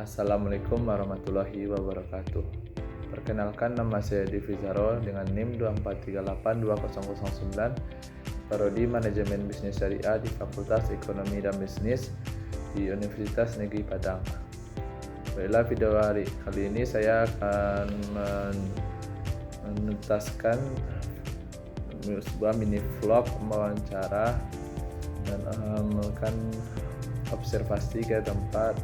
Assalamualaikum warahmatullahi wabarakatuh. Perkenalkan, nama saya Divi Zaro dengan NIM 2438209, Prodi Manajemen Bisnis Syariah di Fakultas Ekonomi dan Bisnis di Universitas Negeri Padang. Baiklah, video hari kali ini saya akan menuntaskan sebuah mini vlog wawancara dan melakukan observasi ke tempat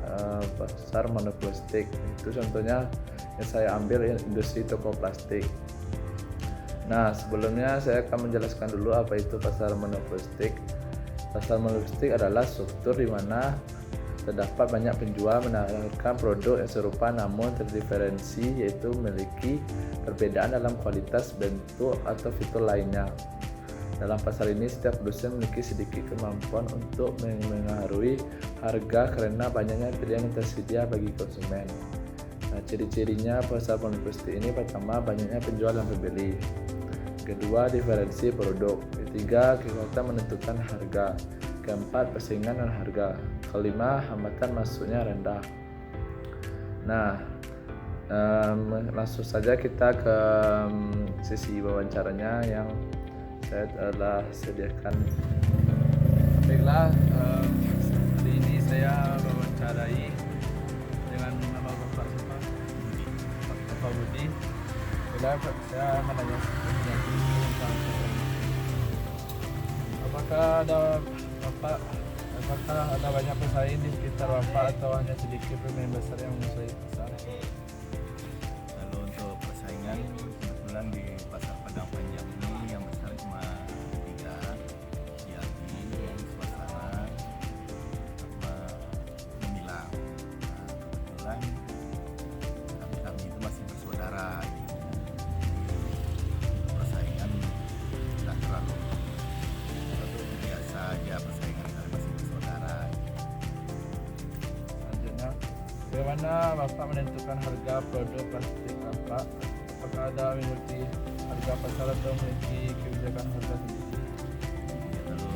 pasar monoplastik. Itu contohnya yang saya ambil industri toko plastik. Nah, sebelumnya saya akan menjelaskan dulu apa itu pasar monoplastik. Pasar monoplastik adalah struktur di mana terdapat banyak penjual menawarkan produk yang serupa namun terdiferensi, yaitu memiliki perbedaan dalam kualitas, bentuk, atau fitur lainnya. Dalam pasar ini, setiap produsen memiliki sedikit kemampuan untuk mengaruhi harga karena banyaknya pilihan yang tersedia bagi konsumen. Nah, ciri-cirinya pasar monoplastik ini: pertama, banyaknya penjual dan pembeli. Kedua, diferensi produk. Ketiga, kekuatan menentukan harga. Keempat, persaingan dan harga. Kelima, hambatan masuknya rendah. Nah, langsung saja kita ke sesi wawancaranya yang saya telah sediakan. Baiklah, hari ini saya wawancarai dengan nama Bapak Budi. Saya menanya tentang apakah ada banyak pesaing di sekitar Bapak atau hanya sedikit pemain besar yang menguasai pasar? Kalau untuk persaingan, kebetulan di pasar Padang Panjang ini yang besar cuma 3, yakni Suasana sama Gemilang. Nah, kebetulan kami itu masih bersaudara, jadi persaingan tidak terlalu biasa aja persaingan karena masih bersaudara. Selanjutnya, bagaimana Bapak menentukan harga produk plastik Bapak? Apakah ada mengikuti harga pasar atau memiliki kebijakan harga sendiri? Lalu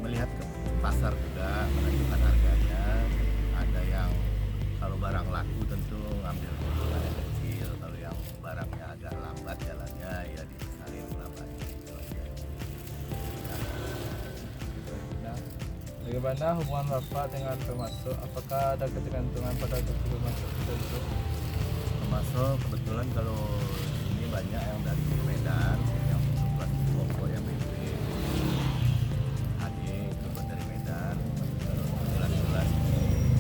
melihat ke pasar juga menentukan harganya. Ada yang kalau barang laku tentu ambil keuntungan yang kecil, kalau yang barangnya agak lambat jalannya ya dibesarin lambatnya itu aja. Nah, bagaimana hubungan Bapak dengan pemasok? Apakah ada ketergantungan pada satu pemasok tertentu? Termasuk kebetulan kalau ini banyak yang dari Medan, yang untuk plastik pokok yang BP HD itu buat dari Medan. Kalau gelas-gelas ini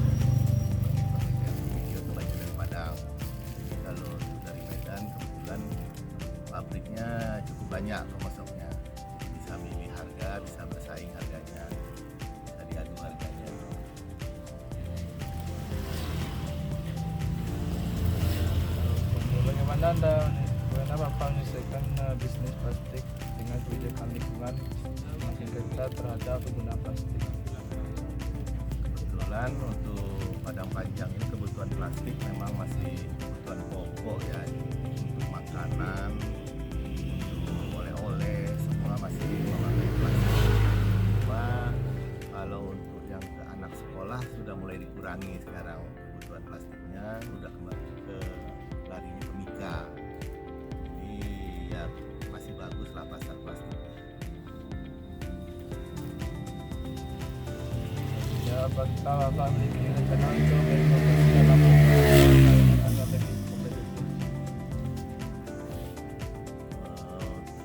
pakai video itu banyak dari Padang. Jadi kalau untuk dari Medan kebetulan pabriknya cukup banyak pemasoknya, jadi bisa milih harga, bisa bersaing harganya, bisa diadu harganya. Bagaimana Bapak menyelesaikan bisnis plastik dengan kebijakan lingkungan semakin ketat terhadap penggunaan plastik? Kebetulan untuk Padang Panjang ini kebutuhan plastik memang masih kebutuhan pokok ya, untuk makanan, untuk oleh-oleh, semua masih memakai plastik. Cuma kalau untuk yang ke anak sekolah sudah mulai dikurangi sekarang kebutuhan plastiknya, udah kembali ke larinya ke Mika. Jadi ya masih bagus lah pasar plastik. Ya, apakah Bapak memiliki rencana untuk berinvestasi dalam harga lebih kompetitif?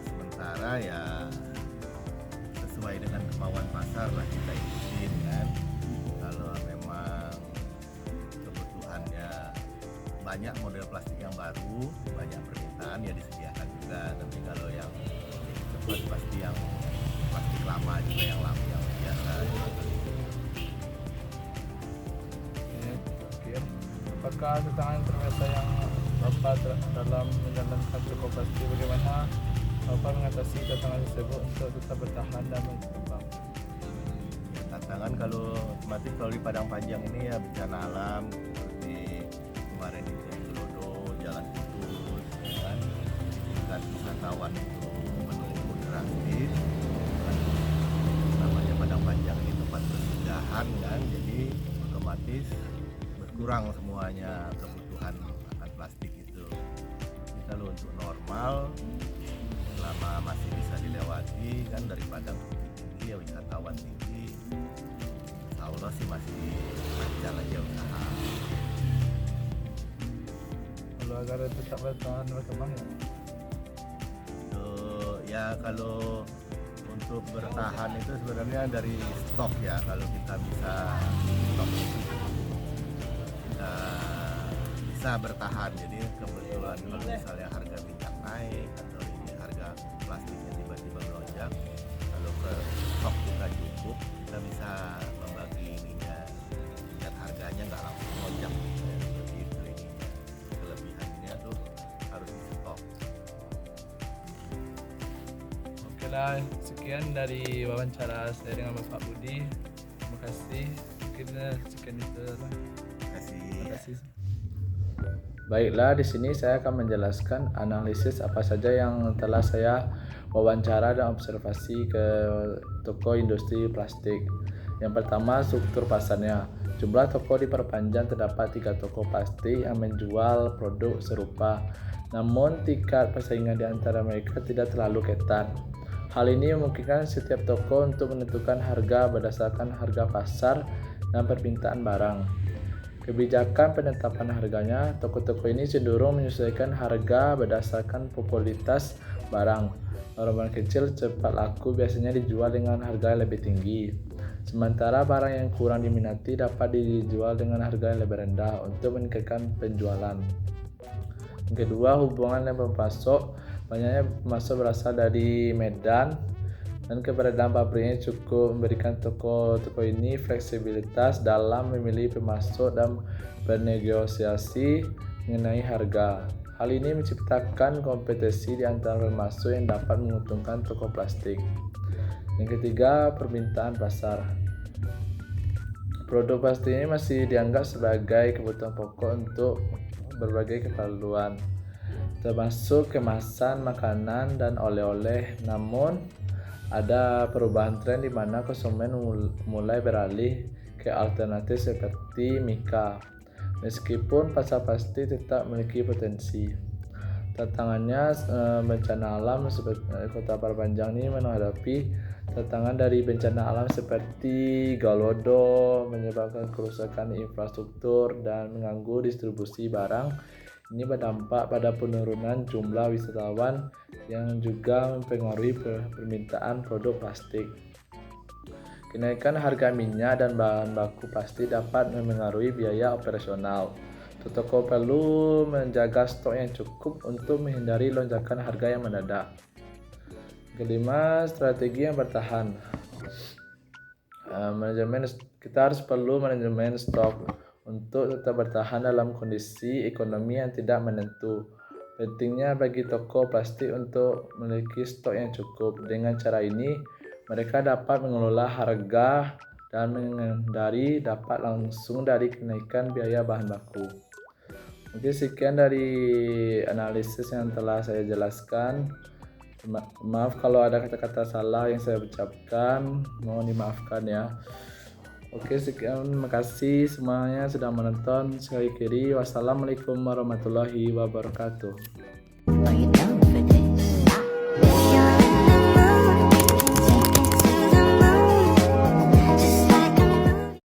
Sementara ya sesuai dengan kemauan pasar lah kita ikutin kan. Kalau memang kebutuhannya banyak model plastik yang baru, banyak permintaan ya disediakan juga. Tapi kalau yang cepat pasti yang plastik lama juga, yang lama yang biasa. Terakhir, apakah tantangan terbesar yang Bapak dalam menjalankan toko plastik? Bagaimana Bapak mengatasi tantangan tersebut untuk tetap bertahan dan berkembang? Ya, tantangan kalau otomatis kalau di Padang Panjang ini ya bencana alam seperti kemarin di Celodo, jalan putus, ya kan, tingkat wisatawan itu menurun drastis. Namanya Padang Panjang ini tempat persinggahan kan, jadi otomatis berkurang semuanya kebutuhan akan plastik itu. Tapi kalau untuk normal, selama masih bisa dilewati kan daripada tinggi ya, wisatawan tinggi, insya Allah sih masih lancar aja usaha. Kalau agar tetap bertahan berkembang ya. Ya kalau untuk bertahan itu sebenarnya dari stok ya, kalau kita bisa stok kita bisa bertahan. Jadi kebetulan kalau misalnya harga minyak naik atau ini harga plastiknya tiba-tiba melonjak, kalau ke stok kita cukup, kita bisa membagi ininya dan harganya nggak langsung melonjak seperti itu. Ininya kelebihannya tuh harus di stok. Oke lah, sekian dari wawancara saya dengan Bapak Budi. Terima kasih. Mungkin sekian itu lah. Terima kasih. Baiklah, di sini saya akan menjelaskan analisis apa saja yang telah saya wawancara dan observasi ke toko industri plastik. Yang pertama, struktur pasarnya. Jumlah toko diperpanjang, terdapat 3 toko plastik yang menjual produk serupa. Namun tingkat persaingan di antara mereka tidak terlalu ketat. Hal ini memungkinkan setiap toko untuk menentukan harga berdasarkan harga pasar dan permintaan barang. Kebijakan penetapan harganya, toko-toko ini cenderung menyesuaikan harga berdasarkan popularitas barang. Barang kecil cepat laku biasanya dijual dengan harga yang lebih tinggi, sementara barang yang kurang diminati dapat dijual dengan harga yang lebih rendah untuk meningkatkan penjualan. Yang kedua, hubungan dengan pemasok. Banyaknya pemasok berasal dari Medan dan keberadaan pabriknya cukup memberikan toko-toko ini fleksibilitas dalam memilih pemasok dan bernegosiasi mengenai harga. Hal ini menciptakan kompetisi di antara pemasok yang dapat menguntungkan toko plastik. Yang ketiga, permintaan pasar. Produk plastik ini masih dianggap sebagai kebutuhan pokok untuk berbagai keperluan, termasuk kemasan makanan dan oleh-oleh. Namun ada perubahan tren di mana konsumen mulai beralih ke alternatif seperti Mika. Meskipun pasar plastik tetap memiliki potensi, tantangannya bencana alam seperti Kota Parpanjang ini menghadapi tantangan dari bencana alam seperti Galodo, menyebabkan kerusakan infrastruktur dan mengganggu distribusi barang. Ini berdampak pada penurunan jumlah wisatawan yang juga mempengaruhi permintaan produk plastik. Kenaikan harga minyak dan bahan baku plastik dapat memengaruhi biaya operasional. Toko perlu menjaga stok yang cukup untuk menghindari lonjakan harga yang mendadak. Kelima, strategi yang bertahan. Kita harus perlu manajemen stok untuk tetap bertahan dalam kondisi ekonomi yang tidak menentu. Pentingnya bagi toko plastik untuk memiliki stok yang cukup. Dengan cara ini, mereka dapat mengelola harga dan menghindari dapat langsung dari kenaikan biaya bahan baku. Mungkin sekian dari analisis yang telah saya jelaskan. Maaf kalau ada kata-kata salah yang saya ucapkan, mohon dimaafkan ya. Oke, sekian, terima kasih semuanya sudah menonton. Sekali lagi, wassalamualaikum warahmatullahi wabarakatuh.